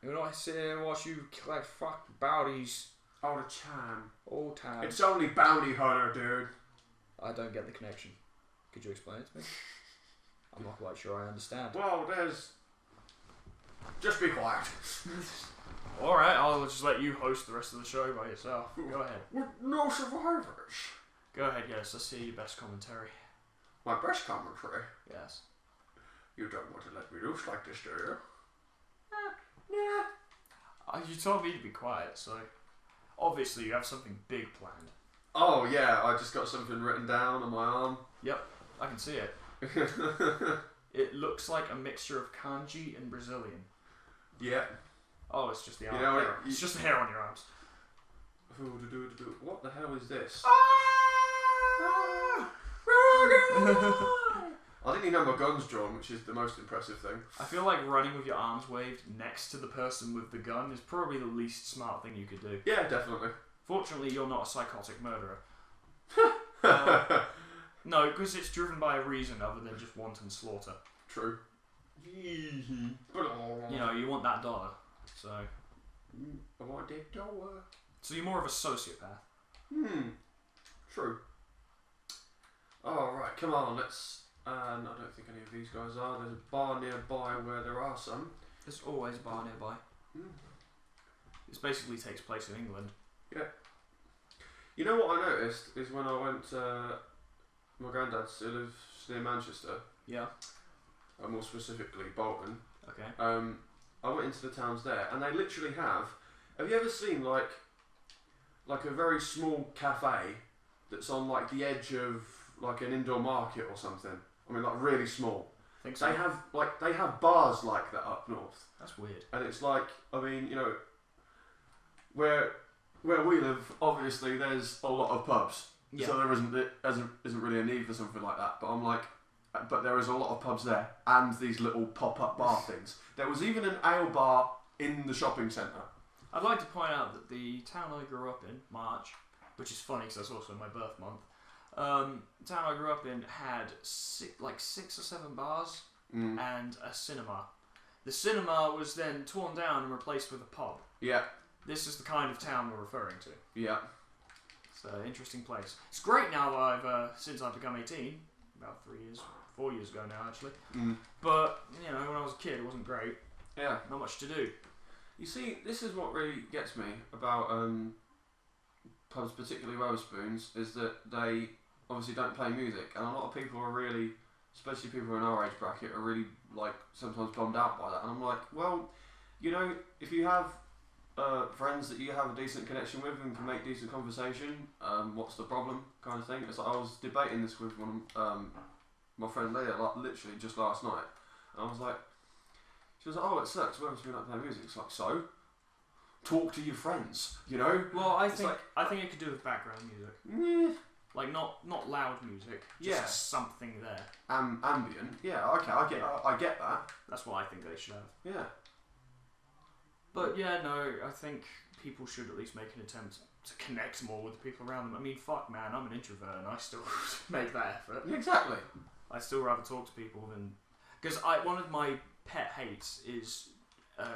You know, I sit here and watch you collect fucking bounties All the time. all the time. It's only bounty hunter, dude. I don't get the connection. Could you explain it to me? I'm not quite sure I understand. Well, there's... Just be quiet. Alright, I'll just let you host the rest of the show by yourself. Go ahead. With no survivors. Go ahead, yes. Let's see your best commentary. My best commentary. Yes. You don't want to let me loose like this, do you? You told me to be quiet, so... Obviously, you have something big planned. Oh, yeah. I just got something written down on my arm. Yep, I can see it. It looks like a mixture of kanji and Brazilian. Yeah. Oh, it's just the arm. You know, it's just the hair on your arms. What the hell is this? I didn't even have my guns drawn, which is the most impressive thing. I feel like running with your arms waved next to the person with the gun is probably the least smart thing you could do. Yeah, definitely. Fortunately, you're not a psychotic murderer. No, because it's driven by a reason other than just wanton slaughter. True. You know, you want that dollar, so... I want that dollar. So you're more of a sociopath. True. Alright, come on, let's... I don't think any of these guys are. There's a bar nearby where there are some. There's always a bar nearby. This basically takes place in England. Yeah. You know what I noticed is when I went my granddad still lives near Manchester. Yeah. More specifically Bolton. Okay. I went into the towns there and they literally have you ever seen like a very small cafe that's on like the edge of like an indoor market or something? I mean, like really small. I think so. They have bars like that up north. That's weird. And it's like, I mean, you know, where we live, obviously there's a lot of pubs, so there isn't really a need for something like that. But I'm like, but there is a lot of pubs there and these little pop-up bar things. There was even an ale bar in the shopping centre. I'd like to point out that the town I grew up in, March, which is funny because that's also my birth month. The town I grew up in had 6 or 7 bars and a cinema. The cinema was then torn down and replaced with a pub. Yeah. This is the kind of town we're referring to. Yeah. It's an interesting place. It's great now that since I've become 18, about 4 years ago now actually. But, you know, when I was a kid it wasn't great. Yeah. Not much to do. You see, this is what really gets me about pubs, particularly Wetherspoons, is that they obviously don't play music, and a lot of people are really, especially people in our age bracket, are really like sometimes bummed out by that. And I'm like, well, you know, if you have friends that you have a decent connection with and can make decent conversation, what's the problem, kind of thing. It's like I was debating this with one my friend Leah, like literally just last night, and I was like, she was like, oh, it sucks, Wetherspoon don't play music. It's like, so talk to your friends, you know. Well, I think it could do with background music. Like not loud music, just something there. Ambient. Yeah, okay, I get that. That's what I think they should have. Yeah. But yeah, no, I think people should at least make an attempt to connect more with the people around them. I mean, fuck man, I'm an introvert and I still make that effort. Exactly. I'd still rather talk to people than... Because one of my pet hates is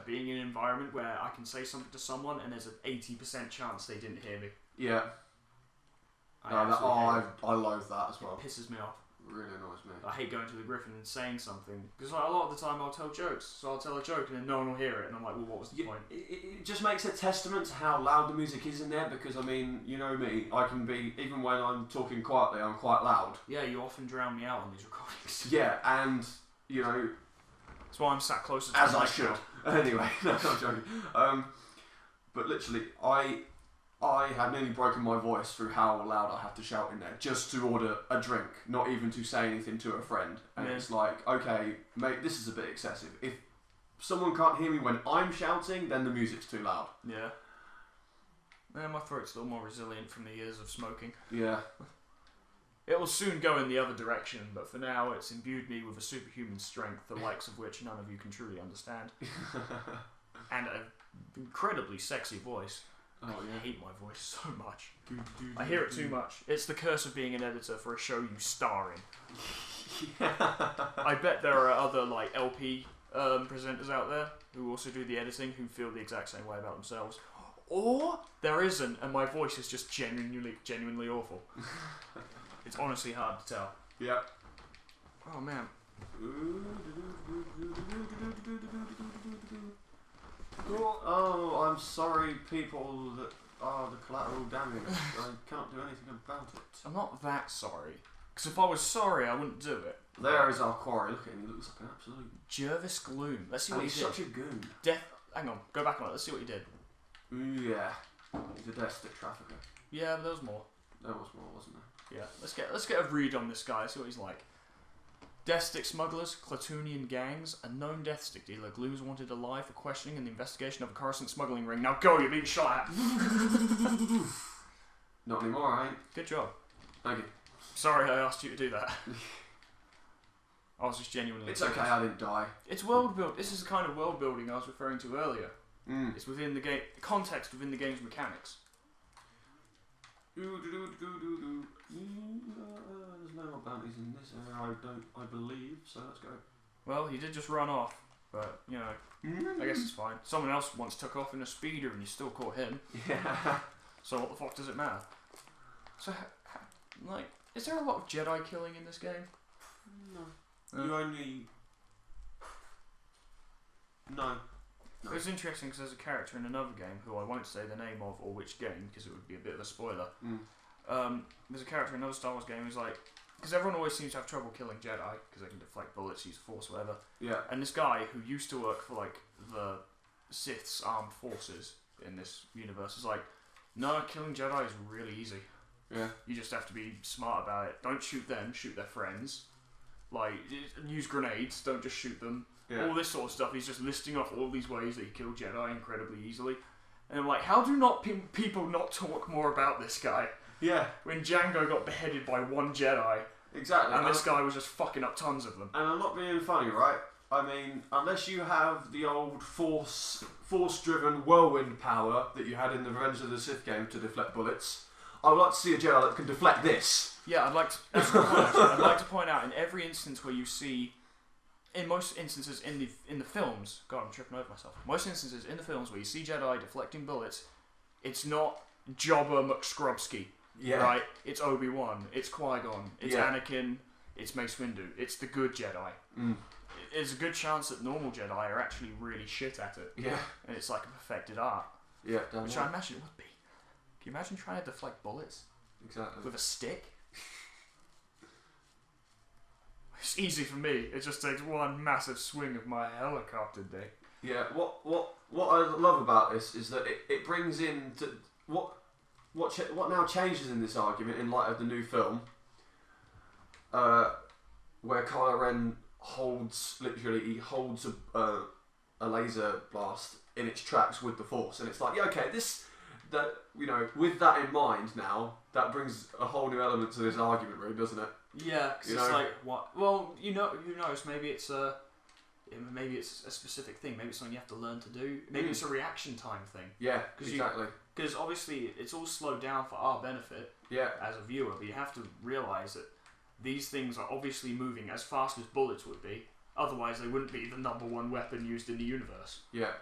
being in an environment where I can say something to someone and there's an 80% chance they didn't hear me. Yeah. I loathe that as well. It pisses me off. It really annoys me. I hate going to the Griffin and saying something. Because like, a lot of the time I'll tell jokes. So I'll tell a joke and then no one will hear it. And I'm like, well, what was the point? It just makes a testament to how loud the music is in there. Because, I mean, you know me. I can be, even when I'm talking quietly, I'm quite loud. Yeah, you often drown me out on these recordings. Yeah, and, you know... That's why I'm sat closer to as I should. Anyway, no, I'm joking. But literally, I had nearly broken my voice through how loud I have to shout in there just to order a drink, not even to say anything to a friend. And it's like, okay, mate, this is a bit excessive. If someone can't hear me when I'm shouting, then the music's too loud. Yeah. Man, my throat's still more resilient from the years of smoking. Yeah. It will soon go in the other direction, but for now it's imbued me with a superhuman strength, the likes of which none of you can truly understand. And an incredibly sexy voice. Oh, yeah. I hate my voice so much. I hear it too much. It's the curse of being an editor for a show you star in. I bet there are other like LP presenters out there who also do the editing who feel the exact same way about themselves. Or there isn't, and my voice is just genuinely awful. It's honestly hard to tell. Yeah. Oh man. Oh, I'm sorry, people that are the collateral damage. I can't do anything about it. I'm not that sorry. Because if I was sorry, I wouldn't do it. There is our quarry. Look at him. He looks like an absolute... Jervis Gloom. Let's see And what he's he did. such a goon. Hang on. Go back on it. Let's see what he did. Ooh, yeah. He's a death stick trafficker. Yeah, but there was more. There was more, wasn't there? Yeah. Let's get a read on this guy. See what he's like. Death stick smugglers, Clatoonian gangs, a known death stick dealer. Gloom's wanted alive for questioning and the investigation of a Coruscant smuggling ring. Now go, you're being shot at. Not anymore, I ain't. Good job. Thank you. Sorry I asked you to do that. I was just genuinely... It's okay, I didn't die. It's world build. This is the kind of world building I was referring to earlier. Mm. It's within the game... Context within the game's mechanics. There's no more bounties in this area, I believe, so let's go. Well, he did just run off, but, you know, I guess it's fine. Someone else once took off in a speeder and you still caught him. Yeah. So what the fuck does it matter? So, like, is there a lot of Jedi killing in this game? No. You only... No. It was interesting because there's a character in another game who I won't say the name of or which game because it would be a bit of a spoiler. There's a character in another Star Wars game who's like, because everyone always seems to have trouble killing Jedi because they can deflect bullets, use Force, whatever. Yeah. And this guy who used to work for like the Sith's armed forces in this universe is like, no, killing Jedi is really easy. Yeah. You just have to be smart about it. Don't shoot them, shoot their friends. Like, use grenades, don't just shoot them. Yeah. All this sort of stuff. He's just listing off all these ways that he killed Jedi incredibly easily. And I'm like, how do not people not talk more about this guy? Yeah. When Django got beheaded by one Jedi. Exactly. And this guy was just fucking up tons of them. And I'm not being funny, right? I mean, unless you have the old force-driven whirlwind power that you had in the Revenge of the Sith game to deflect bullets, I would like to see a Jedi that can deflect this. Yeah, I'd like to point out in every instance where you see, in most instances in the films, God, I'm tripping over myself. Most instances in the films where you see Jedi deflecting bullets, it's not Jabba McScrubsky. Yeah. Right? It's Obi-Wan, it's Qui-Gon, it's Yeah. Anakin, it's Mace Windu. It's the good Jedi. Mm. There's a good chance that normal Jedi are actually really shit at it. Yeah. And it's like a perfected art. Yeah, Which I imagine it would be. Can you imagine trying to deflect bullets Exactly. with a stick? It's easy for me. It just takes one massive swing of my helicopter dick. Yeah, what I love about this is that it brings in to what now changes in this argument in light of the new film, where Kylo Ren holds a laser blast in its tracks with the Force, and it's like, yeah, okay, with that in mind now, that brings a whole new element to this argument, really, doesn't it? Yeah, because it's like, what? Well, who knows? Maybe it's a specific thing. Maybe it's something you have to learn to do. Maybe it's a reaction time thing. Yeah, exactly. Because obviously it's all slowed down for our benefit. Yeah. As a viewer, but you have to realise that these things are obviously moving as fast as bullets would be. Otherwise, they wouldn't be the #1 weapon used in the universe. Yeah.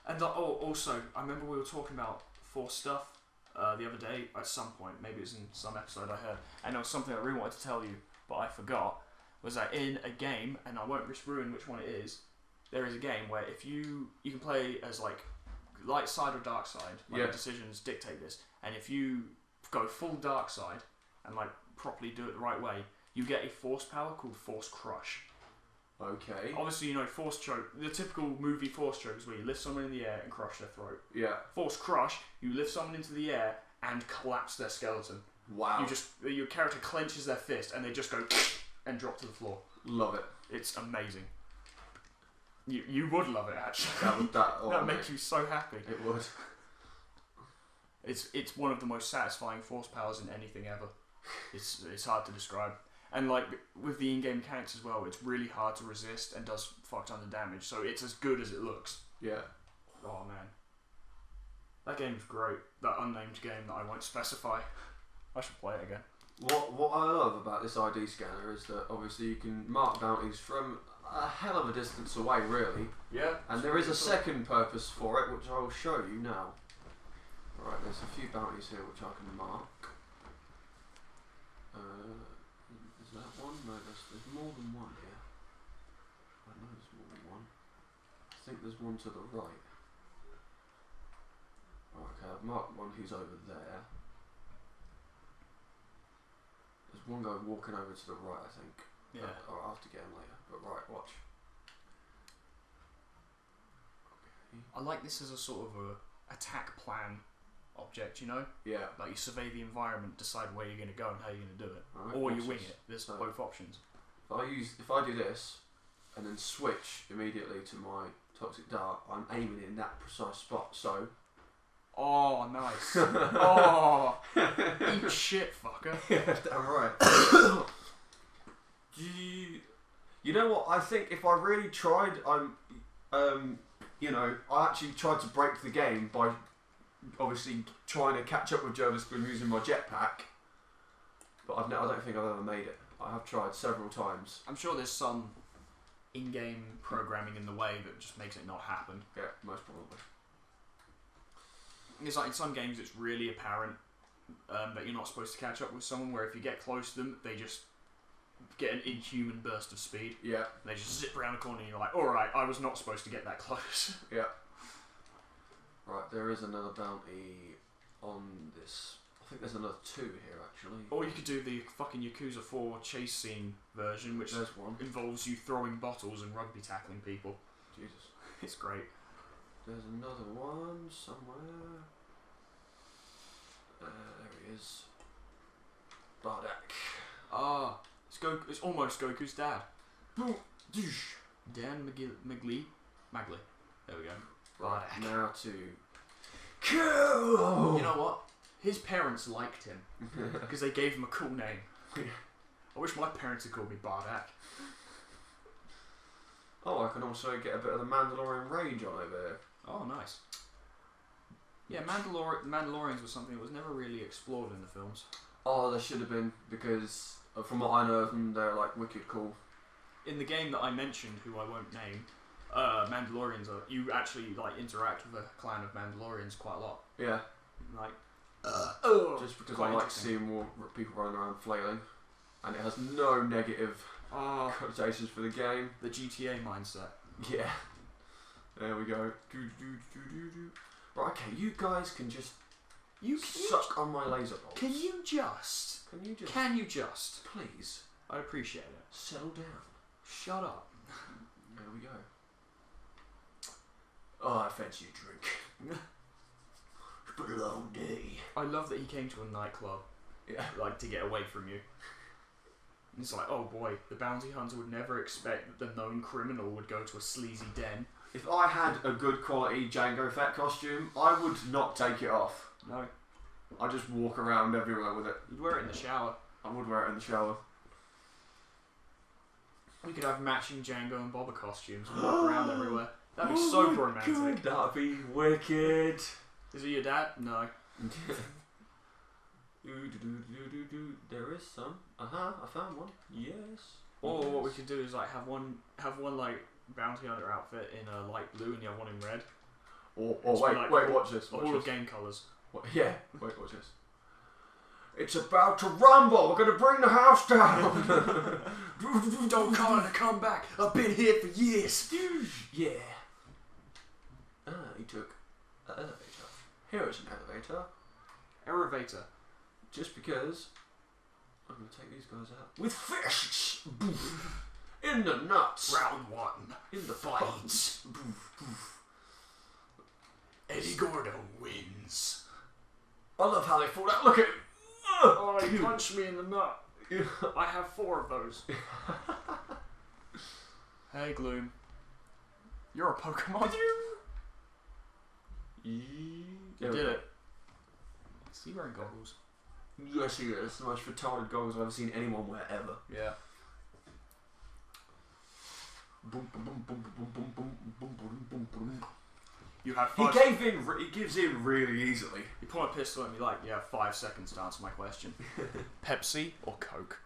And also, I remember we were talking about Force stuff the other day at some point. Maybe it was in some episode I heard. And there was something I really wanted to tell you, but I forgot. Was that in a game, and I won't ruin which one it is. There is a game where if you can play as like light side or dark side. Like decisions dictate this. And if you go full dark side and like properly do it the right way, you get a force power called Force Crush. Okay. Obviously, Force choke. The typical movie Force choke is where you lift someone in the air and crush their throat. Yeah. Force Crush, you lift someone into the air and collapse their skeleton. Wow. Your character clenches their fist and they just go and drop to the floor. Love it. It's amazing. You would love it, actually. That would make you so happy. It would. It's one of the most satisfying force powers in anything ever. It's hard to describe. And like with the in-game mechanics as well, it's really hard to resist and does fuck ton of damage. So it's as good as it looks. Yeah. Oh man, that game's great. That unnamed game that I won't specify. I should play it again. What I love about this ID scanner is that obviously you can mark bounties from a hell of a distance away, really. Yeah. And there is a second purpose for it, which I will show you now. Right, there's a few bounties here which I can mark. Is that one? No, there's more than one here. I know there's more than one. I think there's one to the right. Okay, I've marked one who's over there. There's one guy walking over to the right, I think. Yeah. I'll have to get him later. But right, watch. Okay. I like this as a sort of a attack plan object, you know? Yeah. Like you survey the environment, decide where you're going to go and how you're going to do it. Right, Or you watch wing this. it. There's So, both options. if I do this and then switch immediately to my toxic dart, I'm aiming in that precise spot. So. Oh, nice. Oh, eat shit, fucker. Yeah, damn right. You know what? I think if I really tried, I actually tried to break the game by obviously trying to catch up with Geddis using my jetpack. But I don't think I've ever made it. I have tried several times. I'm sure there's some in-game programming in the way that just makes it not happen. Yeah, most probably. It's like in some games it's really apparent that you're not supposed to catch up with someone, where if you get close to them, they just get an inhuman burst of speed. Yeah. They just zip around the corner and you're like, alright, I was not supposed to get that close. Yeah. Right, there is another bounty on this. I think there's another 2 here, actually. Or you could do the fucking Yakuza 4 chase scene version, which There's one. involves you throwing bottles and rugby tackling people. Jesus. It's great. There's another one somewhere. There he is. Bardak. Ah, it's almost Goku's dad. Dan Magli. There we go. Right, Bardak. now to kill. You know what? His parents liked him because they gave him a cool name. I wish my parents had called me Bardak. Oh, I can also get a bit of the Mandalorian rage on over here. Oh, nice. Yeah, Mandalorians was something that was never really explored in the films. Oh, there should have been, because from what I know of them, they're like wicked cool. In the game that I mentioned, who I won't name, Mandalorians you actually like interact with a clan of Mandalorians quite a lot. Yeah. Like, just because quite I like interesting. seeing more people running around flailing, and it has no negative connotations for the game. The GTA mindset. Yeah. There we go. Right, okay, you guys can just suck on my laser bolts. Can you just? Can you just? Please I'd appreciate it. settle down? Shut up. There we go. Oh, I fancy a drink. It's been a long day. I love that he came to a nightclub, Yeah. like to get away from you. And it's like, oh boy, the bounty hunter would never expect that the known criminal would go to a sleazy den. If I had a good quality Django Fett costume, I would not take it off. No, I'd just walk around everywhere with it. you'd wear it in the shower. I would wear it in the shower. We could have matching Django and Boba costumes and walk around everywhere. That'd be so romantic. That'd be wicked. Is it your dad? No. There is some. I found one. Yes. Or what we could do is like have one like bounty hunter outfit in a light blue and the other one in red. Or It's wait, like watch this. Watch all this. of game colours. What? Yeah, wait, watch this. It's about to rumble. We're gonna bring the house down. Don't come back. I've been here for years. Yeah. He took an elevator. Here is an elevator. Elevator. Just because I'm gonna take these guys out with fists. Boof. In the nuts. Round 1. In the Fight. butts. Boof, boof. Eddie Gordo wins. I love how they fall out. Look at him. Oh, he punched me in the nut. I have 4 of those. Hey, Gloom. You're a Pokemon. You did it. Is he wearing goggles? Yes, he is. The most retarded goggles I've ever seen anyone wear ever. Yeah. Boom, boom, boom, boom, boom, boom, boom, boom, boom, boom, boom. You have He 5 He gives in really easily. You point a pistol at me like, you have 5 seconds to answer my question. Pepsi or Coke?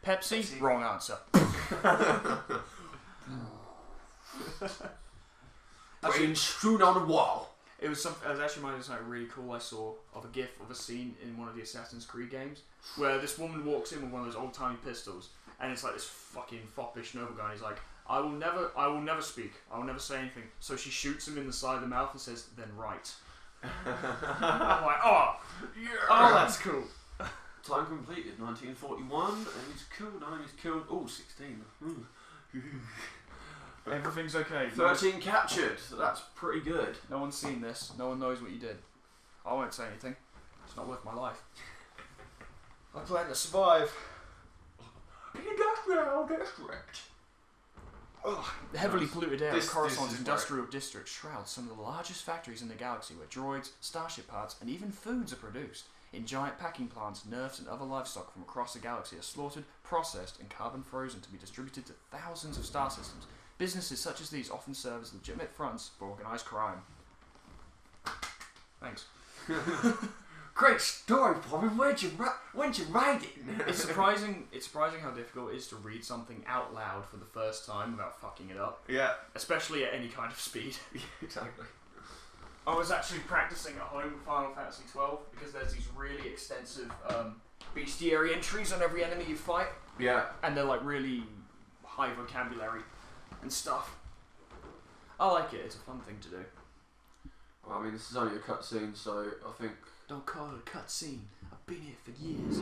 Pepsi? Wrong answer. Brain strewn on a wall. It was actually something really cool I saw of a gif of a scene in one of the Assassin's Creed games where this woman walks in with one of those old timey pistols, and it's like this fucking foppish noble guy, and he's like, I will never speak, I will never say anything. So she shoots him in the side of the mouth and says, then right. I'm like, oh, yeah. Oh, that's cool. Time completed, 1941, and he's killed, oh, 16. Everything's okay. 13 captured, so that's pretty good. No one's seen this, no one knows what you did. I won't say anything, it's not worth my life. I plan to survive. Industrial district. The heavily polluted air of This Coruscant's is industrial district shrouds some of the largest factories in the galaxy where droids, starship parts, and even foods are produced. In giant packing plants, nerfs and other livestock from across the galaxy are slaughtered, processed, and carbon frozen to be distributed to thousands of star systems. Businesses such as these often serve as legitimate fronts for organised crime. Thanks. Great story, Foreman. When'd you write it? It's surprising how difficult it is to read something out loud for the first time without fucking it up. Yeah. Especially at any kind of speed. Exactly. I was actually practicing at home with Final Fantasy XII because there's these really extensive bestiary entries on every enemy you fight. Yeah. And they're like really high vocabulary and stuff. I like it, it's a fun thing to do. Well, I mean, this is only a cutscene, so I think... Don't call it a cutscene. I've been here for years.